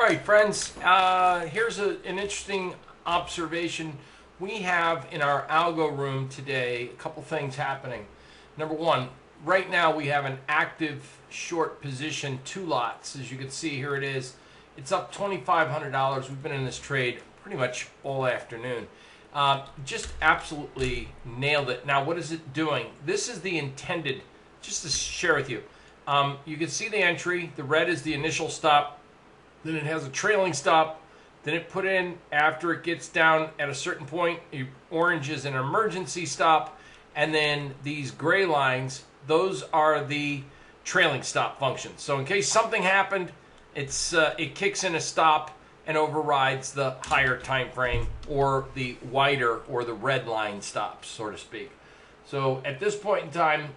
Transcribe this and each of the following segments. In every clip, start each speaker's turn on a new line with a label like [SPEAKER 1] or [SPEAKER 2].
[SPEAKER 1] right, friends, here's an interesting observation. We have in our algo room today a couple things happening. Number one, right now we have an active short position, 2 lots. As you can see, here it is. It's up $2,500. We've been in this trade pretty much all afternoon. Just absolutely nailed it. Now, what is it doing? This is the intended, just to share with you. You can see the entry. The red is the initial stop. Then it has a trailing stop. Then it put in after it gets down at a certain point. Orange is an emergency stop. And then these gray lines, those are the trailing stop functions. So in case something happened, it kicks in a stop and overrides the higher time frame or the wider or the red line stops, so to speak. So at this point in time,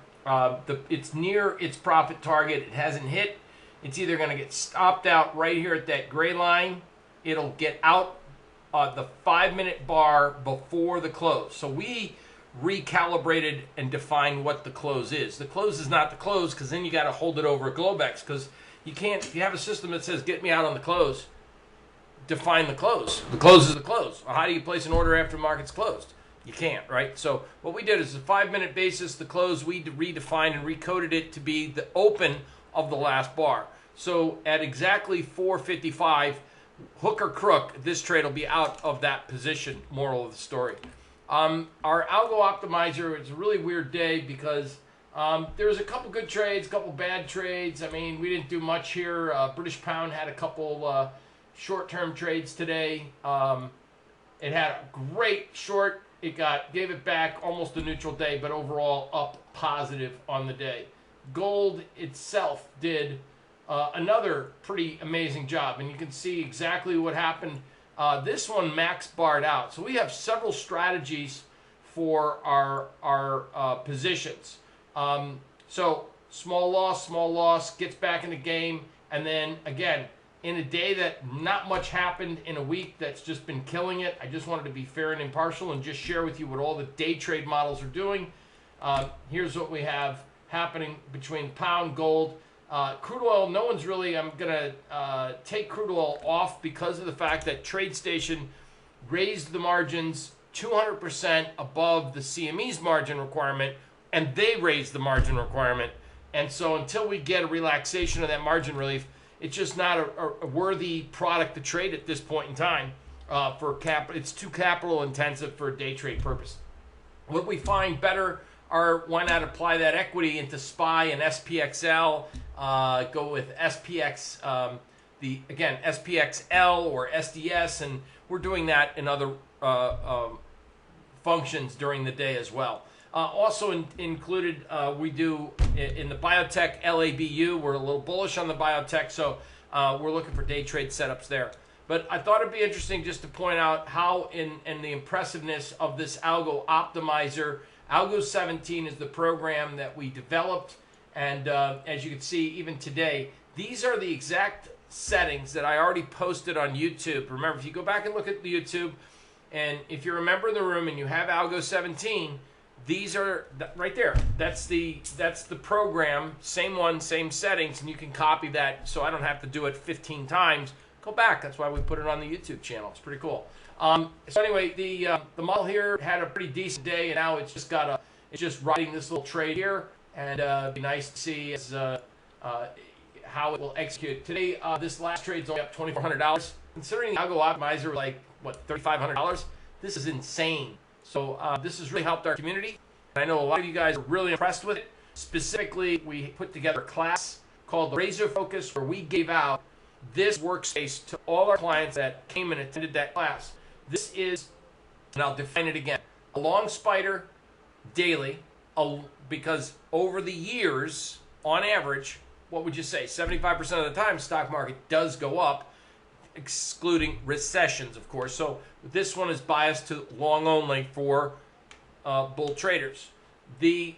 [SPEAKER 1] it's near its profit target. It hasn't hit. It's either going to get stopped out right here at that gray line. It'll get out the 5-minute bar before the close. So we recalibrated and defined what the close is. The close is not the close, because then you got to hold it over a Globex, because you can't, if you have a system that says get me out on the close, define the close. The close is the close. Well, how do you place an order after the market's closed? You can't, right? So what we did is a 5-minute basis, the close, we redefined and recoded it to be the open of the last bar. So at exactly 4:55, hook or crook, this trade will be out of that position. Moral of the story. Our Algo optimizer, it's a really weird day because there's a couple good trades, a couple bad trades. I mean, we didn't do much here. British pound had a couple short-term trades today. It had a great short. It gave it back, almost a neutral day, but overall up positive on the day. Gold itself did another pretty amazing job, and you can see exactly what happened. This one max barred out. So we have several strategies for our positions. So small loss, gets back in the game, and then again, in a day that not much happened, in a week that's just been killing it, I just wanted to be fair and impartial and just share with you what all the day trade models are doing. Here's what we have happening between pound, gold, crude oil. No one's really, I'm going to take crude oil off because of the fact that Tradestation raised the margins 200% above the CME's margin requirement, and they raised the margin requirement. And so until we get a relaxation of that margin relief, it's just not a worthy product to trade at this point in time. It's too capital intensive for a day trade purpose. What we find better are, why not apply that equity into SPY and SPXL, go with SPX, SPXL or SDS, and we're doing that in other functions during the day as well. Also included, we do in the biotech LABU. We're a little bullish on the biotech, so we're looking for day trade setups there. But I thought it'd be interesting just to point out how in the impressiveness of this Algo optimizer. Algo 17 is the program that we developed, and as you can see, even today, these are the exact settings that I already posted on YouTube. Remember, if you go back and look at the YouTube, and if you're a member of the room and you have Algo 17, these are right there. That's the program, same one, same settings, and you can copy that so I don't have to do it 15 times. Go back. That's why we put it on the YouTube channel. It's pretty cool. So anyway, the model here had a pretty decent day, and now it's just riding this little trade here, and it'd be nice to see how it will execute. Today, this last trade's only up $2,400. Considering the Algo optimizer was like, what, $3,500? This is insane. So this has really helped our community. I know a lot of you guys are really impressed with it. Specifically, we put together a class called the Razor Focus, where we gave out this workspace to all our clients that came and attended that class. This is, and I'll define it again, a long spider daily, because over the years, on average, what would you say? 75% of the time, stock market does go up, excluding recessions, of course. So this one is biased to long only for bull traders. The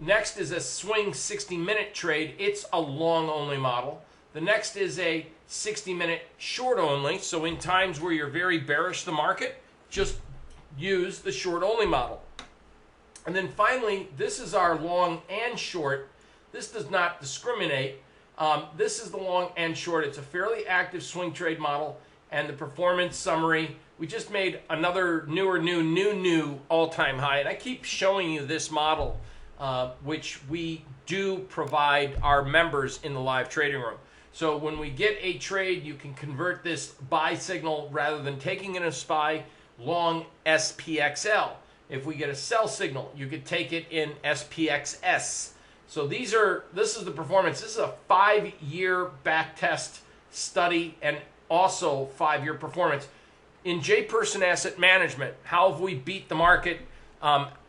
[SPEAKER 1] next is a swing 60-minute trade. It's a long only model. The next is a 60-minute short only. So in times where you're very bearish the market, just use the short only model. And then finally, this is our long and short. This does not discriminate. This is the long and short. It's a fairly active swing trade model, and the performance summary. We just made another new all-time high, and I keep showing you this model, which we do provide our members in the live trading room. So when we get a trade, you can convert this buy signal rather than taking it as SPY, long SPXL. If we get a sell signal, you could take it in SPXS. So this is the performance. This is a 5-year back test study and also 5-year performance. In J-Person Asset Management, how have we beat the market?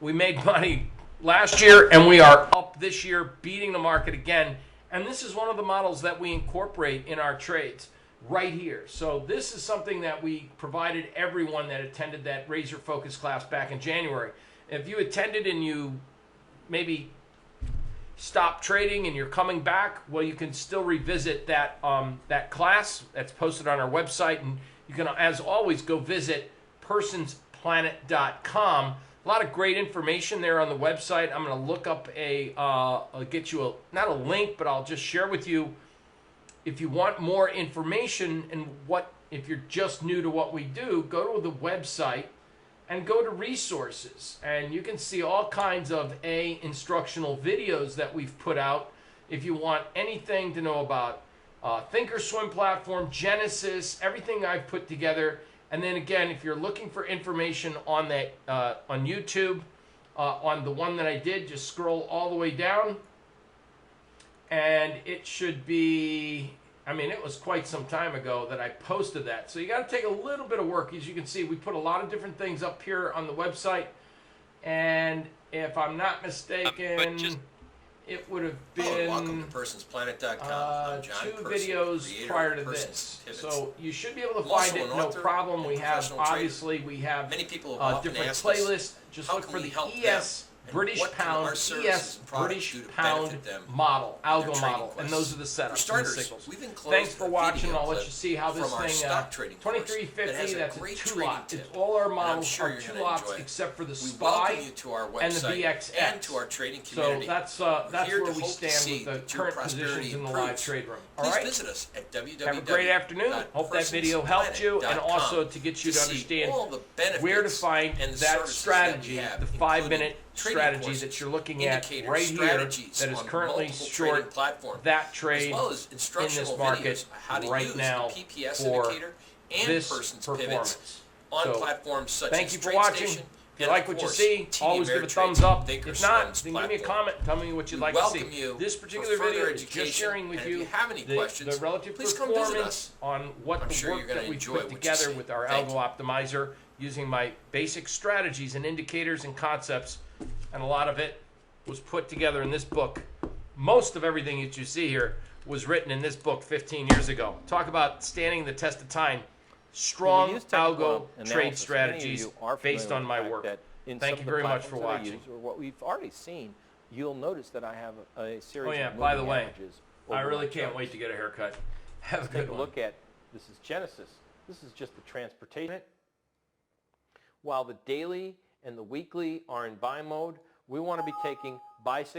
[SPEAKER 1] We made money last year and we are up this year, beating the market again. And this is one of the models that we incorporate in our trades right here. So this is something that we provided everyone that attended that Razor Focus class back in January. If you attended and you maybe stopped trading and you're coming back, well, you can still revisit that that class that's posted on our website, and you can, as always, go visit personsplanet.com. A lot of great information there on the website. I'm going to look up I'll get you not a link, but I'll just share with you if you want more information. And if you're just new to what we do, go to the website and go to resources, and you can see all kinds of instructional videos that we've put out. If you want anything to know about Thinkorswim platform, Genesis, everything I've put together. And then again, if you're looking for information on that on YouTube, on the one that I did, just scroll all the way down, and it should be, I mean, it was quite some time ago that I posted that. So you got to take a little bit of work. As you can see, we put a lot of different things up here on the website. And if I'm not mistaken, it would have been
[SPEAKER 2] welcome to personsplanet.com.
[SPEAKER 1] 2 videos prior to this. So you should be able to find it, no problem. We have, obviously, we have
[SPEAKER 2] many people
[SPEAKER 1] different playlists. Just look for the ES British Pound, ES British Pound model, Algo model, and those are the setups and the signals. Thanks for watching. I'll let you see how this thing, 2350, that's a 2-lot. It's all our models are 2 lots except for the SPY and the VXX. So that's where we stand with the current positions in the live trade room. All right? Have a great afternoon. Hope that video helped you, and also to get you to understand where to find that strategy, the 5-minute strategy that you're looking at right here that is currently short that trade in this market right now for this performance. So thank you for watching. If you like what you see, always give a thumbs up. If not, then give me a comment. Tell me what you'd like to see. This particular video is just sharing with you the relative performance on what the work that we put together with our Algo Optimizer using my basic strategies and indicators and concepts. And a lot of it was put together in this book. Most of everything that you see here was written in this book 15 years ago. Talk about standing the test of time. Strong algo trade strategies based on my work. Thank you very much for watching.
[SPEAKER 3] What we've already seen, you'll notice that I have a series
[SPEAKER 1] of moving
[SPEAKER 3] averages.
[SPEAKER 1] By the way, I really can't wait to get a haircut. Have a good one.
[SPEAKER 3] Take a look at, this is Genesis. This is just the transportation. While the daily and the weekly are in buy mode, we want to be taking buy signals.